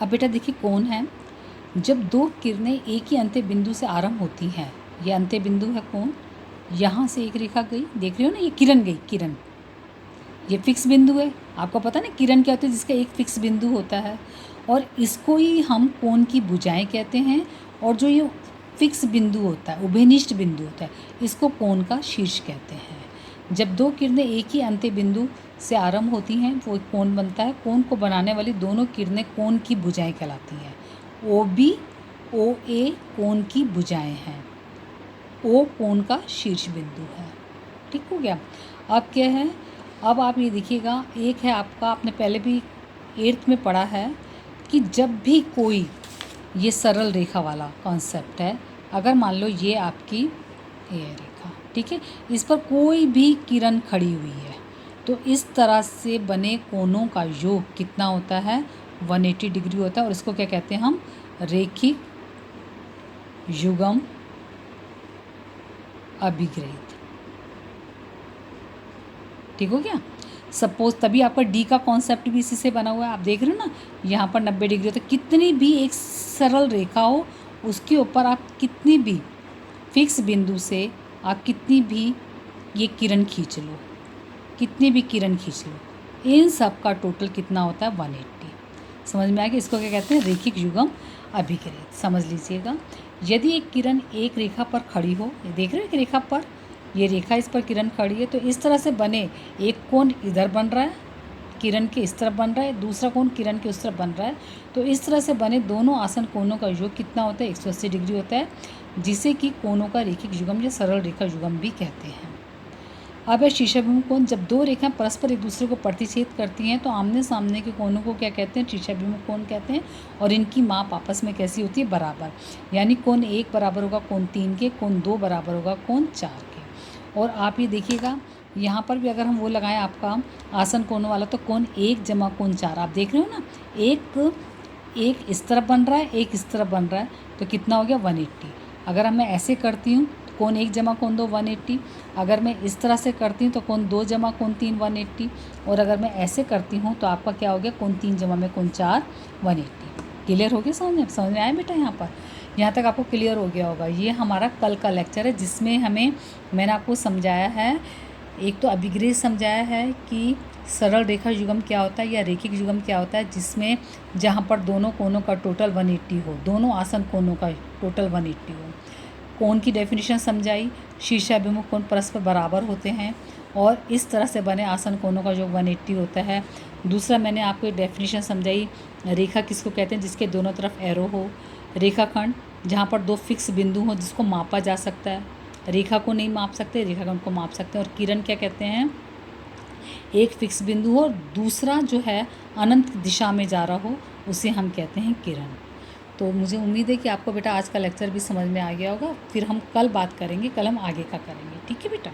अब बेटा देखिए कोण है, जब दो किरणें एक ही अंत्य बिंदु से आरंभ होती हैं, ये अंत्य बिंदु है कोण, यहाँ से एक रेखा गई, देख रहे हो ना, ये किरण गई, किरण, ये फिक्स बिंदु है। आपको पता ना किरण क्या होती है, जिसका एक फिक्स बिंदु होता है, और इसको ही हम कोण की भुजाएं कहते हैं। और जो ये फिक्स बिंदु होता है, उभयनिष्ठ बिंदु होता है, इसको कोण का शीर्ष कहते हैं। जब दो किरणें एक ही अंत्य बिंदु से आरंभ होती हैं, वो एक कोण बनता है। कोण को बनाने वाली दोनों किरणें कोण की भुजाएं कहलाती हैं। ओ बी ओ ए कोण की भुजाएं हैं। ओ कोण का शीर्ष बिंदु है। ठीक हो गया। अब क्या है, अब आप ये देखिएगा, एक है आपका, आपने पहले भी 8th में पढ़ा है कि जब भी कोई, ये सरल रेखा वाला कॉन्सेप्ट है, अगर मान लो ये आपकी ये रेखा, ठीक है, इस पर कोई भी किरण खड़ी हुई है, तो इस तरह से बने कोणों का योग कितना होता है, 180 डिग्री होता है। और इसको क्या कहते हैं हम, रेखिक युग्म अभिग्रहित। ठीक हो गया। सपोज तभी आपका डी का कॉन्सेप्ट भी इसी से बना हुआ है। आप देख रहे हो ना, यहाँ पर 90 डिग्री होता है। कितनी भी एक सरल रेखा हो, उसके ऊपर आप कितनी भी फिक्स बिंदु से आप कितनी भी ये किरण खींच लो, कितनी भी किरण खींच लो, इन सब का टोटल कितना होता है, 180। समझ में आएगा। इसको क्या कहते हैं, रेखिक युग्म अभिग्रहित। समझ लीजिएगा। यदि एक किरण एक रेखा पर खड़ी हो, ये देख रहे हो, एक रेखा पर, ये रेखा इस पर किरण खड़ी है, तो इस तरह से बने एक कोण इधर बन रहा है, किरण के इस तरफ बन रहा है, दूसरा कोण किरण के उस तरफ बन रहा है, तो इस तरह से बने दोनों आसन कोणों का योग कितना होता है, 180 डिग्री होता है, जिसे कि कोणों का रेखिक युग्म या सरल रेखा युग्म भी कहते हैं। अब है शीर्षाभिमुख कोण। जब दो रेखाएं परस्पर एक दूसरे को प्रतिच्छेद करती हैं, तो आमने सामने के कोणों को क्या कहते हैं, शीर्षाभिमुख कोण कहते हैं। और इनकी माप आपस में कैसी होती है, बराबर। यानी कोण 1 बराबर होगा कोण 3 के, कोण 2 बराबर होगा कोण 4 के। और आप ये देखिएगा, यहाँ पर भी अगर हम वो लगाएं आपका आसन कोणों वाला, तो कोण 1 जमा कोण 4, आप देख रहे हो ना, एक इस तरफ बन रहा है, एक इस तरफ बन रहा है, तो कितना हो गया, 180। अगर मैं ऐसे करती हूँ, कोण 1 जमा कोण 2 180। अगर मैं इस तरह से करती हूँ, तो कोण 2 जमा कोण 3 180। और अगर मैं ऐसे करती हूँ, तो आपका क्या हो गया, कोण 3 जमा में कोण 4 180। क्लियर हो गया, समझ में आया बेटा। यहाँ तक आपको क्लियर हो गया होगा। ये हमारा कल का लेक्चर है, जिसमें मैंने आपको समझाया है, एक तो अभिग्रहित समझाया है कि सरल रेखा युग्म क्या होता है या रेखिक युग्म क्या होता है, जिसमें जहाँ पर दोनों कोणों का टोटल 180 हो, दोनों आसन कोणों का टोटल 180 हो। कोण की डेफिनेशन समझाई, शीर्षाभिमुख कोण परस्पर बराबर होते हैं, और इस तरह से बने आसन कोणों का योग 180 होता है। दूसरा मैंने आपको एक डेफिनेशन समझाई, रेखा किसको कहते हैं, जिसके दोनों तरफ एरो हो। रेखाखंड जहाँ पर दो फिक्स बिंदु हो, जिसको मापा जा सकता है। रेखा को नहीं माप सकते, रेखाखंड को माप सकते हैं। और किरण क्या कहते हैं, एक फिक्स बिंदु हो और दूसरा जो है अनंत दिशा में जा रहा हो, उसे हम कहते हैं किरण। तो मुझे उम्मीद है कि आपको बेटा आज का लेक्चर भी समझ में आ गया होगा। फिर हम कल बात करेंगे, कल हम आगे का करेंगे। ठीक है बेटा।